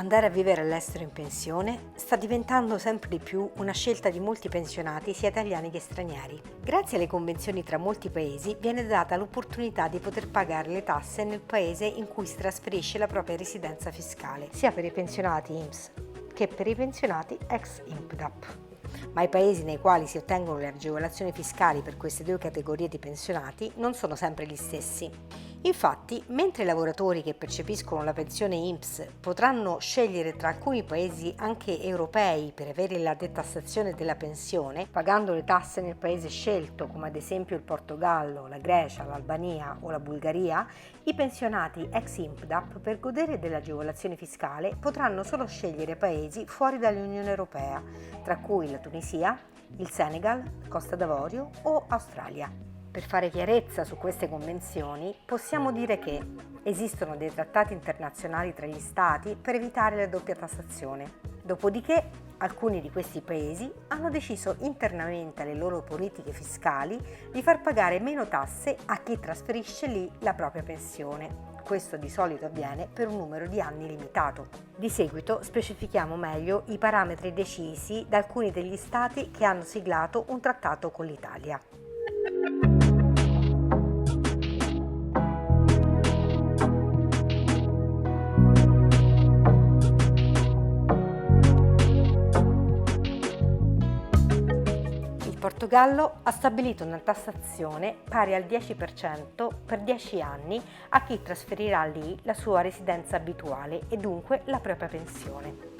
Andare a vivere all'estero in pensione sta diventando sempre di più una scelta di molti pensionati sia italiani che stranieri. Grazie alle convenzioni tra molti paesi viene data l'opportunità di poter pagare le tasse nel paese in cui si trasferisce la propria residenza fiscale, sia per i pensionati INPS che per i pensionati ex INPDAP. Ma i paesi nei quali si ottengono le agevolazioni fiscali per queste due categorie di pensionati non sono sempre gli stessi. Infatti, mentre i lavoratori che percepiscono la pensione INPS potranno scegliere tra alcuni paesi anche europei per avere la detassazione della pensione, pagando le tasse nel paese scelto, come ad esempio il Portogallo, la Grecia, l'Albania o la Bulgaria, i pensionati ex INPDAP per godere dell'agevolazione fiscale potranno solo scegliere paesi fuori dall'Unione Europea, tra cui la Tunisia, il Senegal, Costa d'Avorio o Australia. Per fare chiarezza su queste convenzioni, possiamo dire che esistono dei trattati internazionali tra gli Stati per evitare la doppia tassazione. Dopodiché, alcuni di questi paesi hanno deciso internamente alle loro politiche fiscali di far pagare meno tasse a chi trasferisce lì la propria pensione. Questo di solito avviene per un numero di anni limitato. Di seguito specifichiamo meglio i parametri decisi da alcuni degli Stati che hanno siglato un trattato con l'Italia. Il Portogallo ha stabilito una tassazione pari al 10% per 10 anni a chi trasferirà lì la sua residenza abituale e dunque la propria pensione.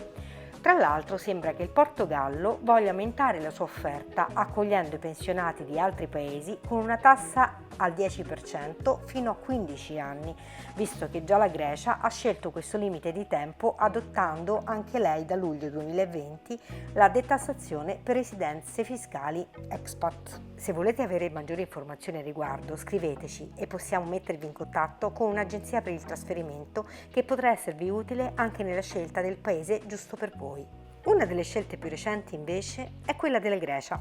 Tra l'altro sembra che il Portogallo voglia aumentare la sua offerta accogliendo i pensionati di altri paesi con una tassa al 10% fino a 15 anni, visto che già la Grecia ha scelto questo limite di tempo adottando anche lei da luglio 2020 la detassazione per residenze fiscali expat. Se volete avere maggiori informazioni al riguardo scriveteci e possiamo mettervi in contatto con un'agenzia per il trasferimento che potrà esservi utile anche nella scelta del paese giusto per voi. Una delle scelte più recenti invece è quella della Grecia.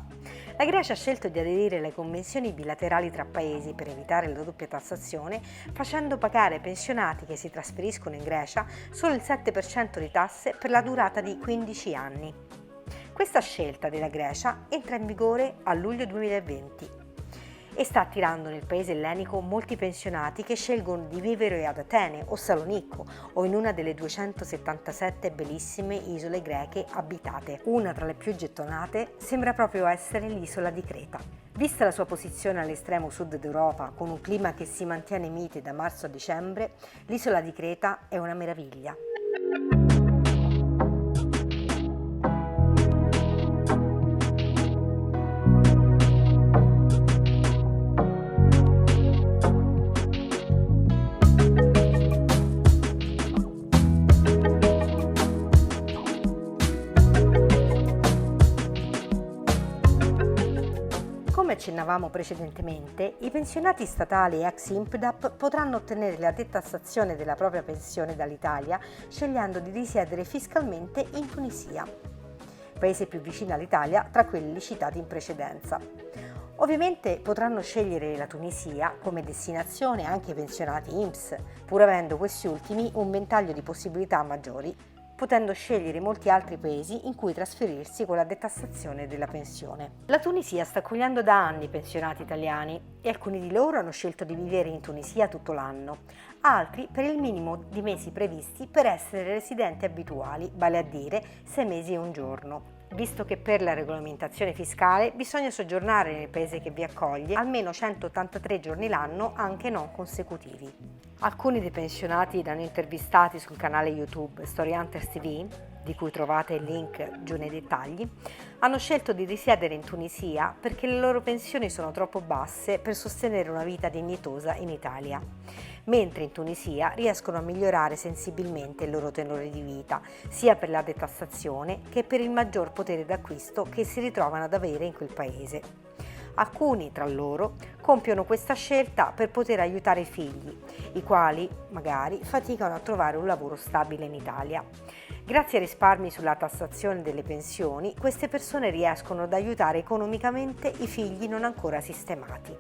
La Grecia ha scelto di aderire alle convenzioni bilaterali tra paesi per evitare la doppia tassazione, facendo pagare ai pensionati che si trasferiscono in Grecia solo il 7% di tasse per la durata di 15 anni. Questa scelta della Grecia entra in vigore a luglio 2020 e sta attirando nel paese ellenico molti pensionati che scelgono di vivere ad Atene o Salonicco o in una delle 277 bellissime isole greche abitate. Una tra le più gettonate sembra proprio essere l'isola di Creta. Vista la sua posizione all'estremo sud d'Europa, con un clima che si mantiene mite da marzo a dicembre, l'isola di Creta è una meraviglia. Come accennavamo precedentemente, i pensionati statali ex INPDAP potranno ottenere la detassazione della propria pensione dall'Italia scegliendo di risiedere fiscalmente in Tunisia, paese più vicino all'Italia tra quelli citati in precedenza. Ovviamente potranno scegliere la Tunisia come destinazione anche i pensionati INPS, pur avendo questi ultimi un ventaglio di possibilità maggiori, potendo scegliere molti altri paesi in cui trasferirsi con la detassazione della pensione. La Tunisia sta accogliendo da anni pensionati italiani e alcuni di loro hanno scelto di vivere in Tunisia tutto l'anno, altri per il minimo di mesi previsti per essere residenti abituali, vale a dire 6 mesi e un giorno, visto che per la regolamentazione fiscale bisogna soggiornare nel paese che vi accoglie almeno 183 giorni l'anno, anche non consecutivi. Alcuni dei pensionati da noi intervistati sul canale YouTube Story Hunters TV, di cui trovate il link giù nei dettagli, hanno scelto di risiedere in Tunisia perché le loro pensioni sono troppo basse per sostenere una vita dignitosa in Italia, mentre in Tunisia riescono a migliorare sensibilmente il loro tenore di vita, sia per la detassazione che per il maggior potere d'acquisto che si ritrovano ad avere in quel paese. Alcuni tra loro compiono questa scelta per poter aiutare i figli, i quali magari faticano a trovare un lavoro stabile in Italia. Grazie ai risparmi sulla tassazione delle pensioni, queste persone riescono ad aiutare economicamente i figli non ancora sistemati.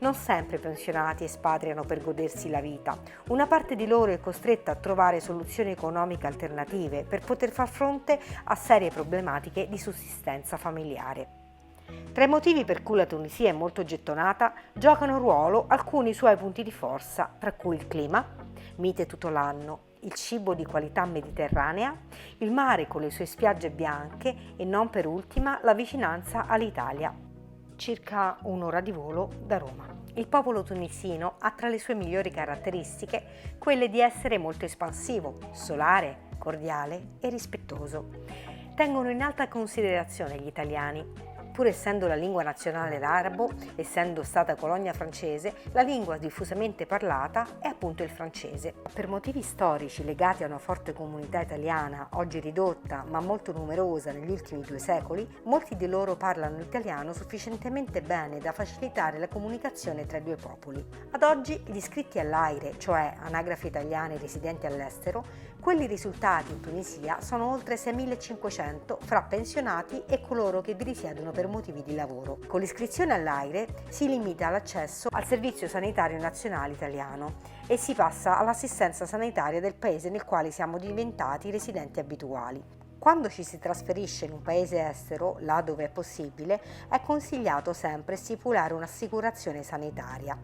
Non sempre i pensionati espatriano per godersi la vita. Una parte di loro è costretta a trovare soluzioni economiche alternative per poter far fronte a serie problematiche di sussistenza familiare. Tra i motivi per cui la Tunisia è molto gettonata giocano ruolo alcuni suoi punti di forza, tra cui il clima, mite tutto l'anno, il cibo di qualità mediterranea, il mare con le sue spiagge bianche e non per ultima la vicinanza all'Italia, circa un'ora di volo da Roma. Il popolo tunisino ha tra le sue migliori caratteristiche quelle di essere molto espansivo, solare, cordiale e rispettoso. Tengono in alta considerazione gli italiani. Pur essendo la lingua nazionale l'arabo, essendo stata colonia francese, la lingua diffusamente parlata è appunto il francese. Per motivi storici legati a una forte comunità italiana, oggi ridotta ma molto numerosa negli ultimi 2 secoli, molti di loro parlano l'italiano sufficientemente bene da facilitare la comunicazione tra i 2 popoli. Ad oggi gli iscritti all'AIRE, cioè anagrafe italiane residenti all'estero, quelli risultati in Tunisia sono oltre 6.500 fra pensionati e coloro che vi risiedono per motivi di lavoro. Con l'iscrizione all'AIRE si limita l'accesso al Servizio Sanitario Nazionale Italiano e si passa all'assistenza sanitaria del paese nel quale siamo diventati residenti abituali. Quando ci si trasferisce in un paese estero, là dove è possibile, è consigliato sempre stipulare un'assicurazione sanitaria.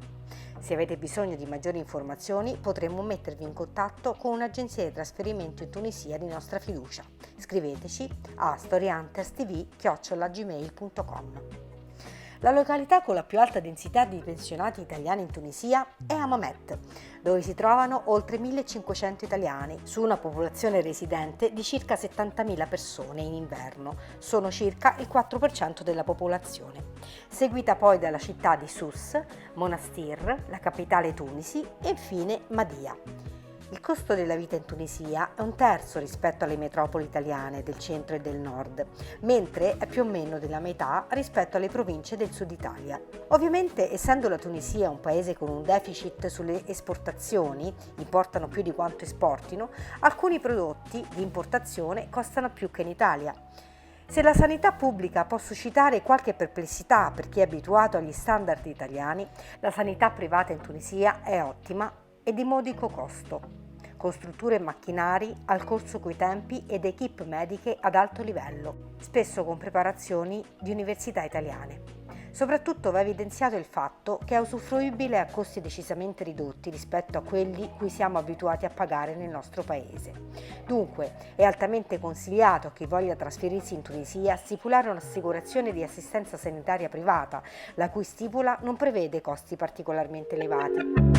Se avete bisogno di maggiori informazioni potremmo mettervi in contatto con un'agenzia di trasferimento in Tunisia di nostra fiducia. Scriveteci a storyhunterstv@gmail.com. La località con la più alta densità di pensionati italiani in Tunisia è Hammamet, dove si trovano oltre 1.500 italiani su una popolazione residente di circa 70.000 persone in inverno, sono circa il 4% della popolazione, seguita poi dalla città di Sousse, Monastir, la capitale Tunisi e infine Mahdia. Il costo della vita in Tunisia è 1/3 rispetto alle metropoli italiane del centro e del nord, mentre è più o meno della metà rispetto alle province del sud Italia. Ovviamente, essendo la Tunisia un paese con un deficit sulle esportazioni, importano più di quanto esportino, alcuni prodotti di importazione costano più che in Italia. Se la sanità pubblica può suscitare qualche perplessità per chi è abituato agli standard italiani, la sanità privata in Tunisia è ottima e di modico costo, con strutture e macchinari al corso coi tempi ed equip mediche ad alto livello, spesso con preparazioni di università italiane. Soprattutto va evidenziato il fatto che è usufruibile a costi decisamente ridotti rispetto a quelli cui siamo abituati a pagare nel nostro paese. Dunque, è altamente consigliato a chi voglia trasferirsi in Tunisia stipulare un'assicurazione di assistenza sanitaria privata, la cui stipula non prevede costi particolarmente elevati.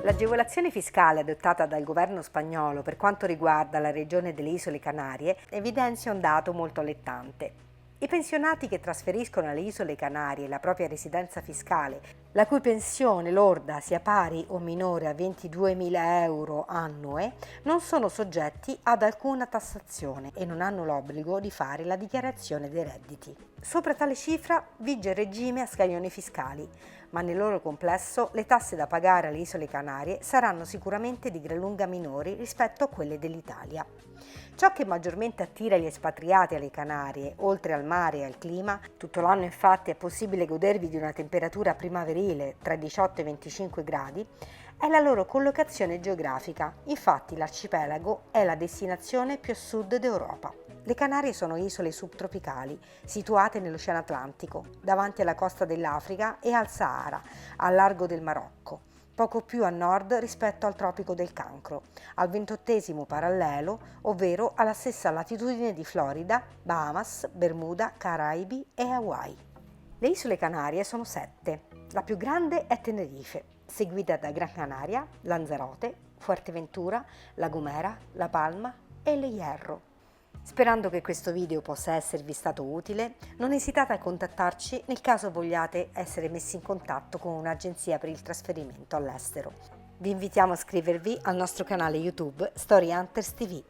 L'agevolazione fiscale adottata dal governo spagnolo per quanto riguarda la regione delle Isole Canarie evidenzia un dato molto allettante. I pensionati che trasferiscono alle Isole Canarie la propria residenza fiscale, la cui pensione lorda sia pari o minore a 22.000 euro annue, non sono soggetti ad alcuna tassazione e non hanno l'obbligo di fare la dichiarazione dei redditi. Sopra tale cifra vige il regime a scaglioni fiscali, ma nel loro complesso le tasse da pagare alle Isole Canarie saranno sicuramente di gran lunga minori rispetto a quelle dell'Italia. Ciò che maggiormente attira gli espatriati alle Canarie, oltre al mare e al clima, tutto l'anno infatti è possibile godervi di una temperatura primaverile tra i 18 e i 25 gradi, è la loro collocazione geografica. Infatti l'arcipelago è la destinazione più a sud d'Europa. Le Canarie sono isole subtropicali, situate nell'Oceano Atlantico, davanti alla costa dell'Africa e al Sahara, al largo del Marocco, poco più a nord rispetto al Tropico del Cancro, al 28° parallelo, ovvero alla stessa latitudine di Florida, Bahamas, Bermuda, Caraibi e Hawaii. Le isole Canarie sono 7. La più grande è Tenerife, seguita da Gran Canaria, Lanzarote, Fuerteventura, La Gomera, La Palma e Le Hierro. Sperando che questo video possa esservi stato utile, non esitate a contattarci nel caso vogliate essere messi in contatto con un'agenzia per il trasferimento all'estero. Vi invitiamo a iscrivervi al nostro canale YouTube Story Hunters TV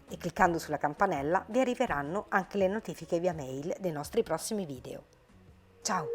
e cliccando sulla campanella vi arriveranno anche le notifiche via mail dei nostri prossimi video. Ciao!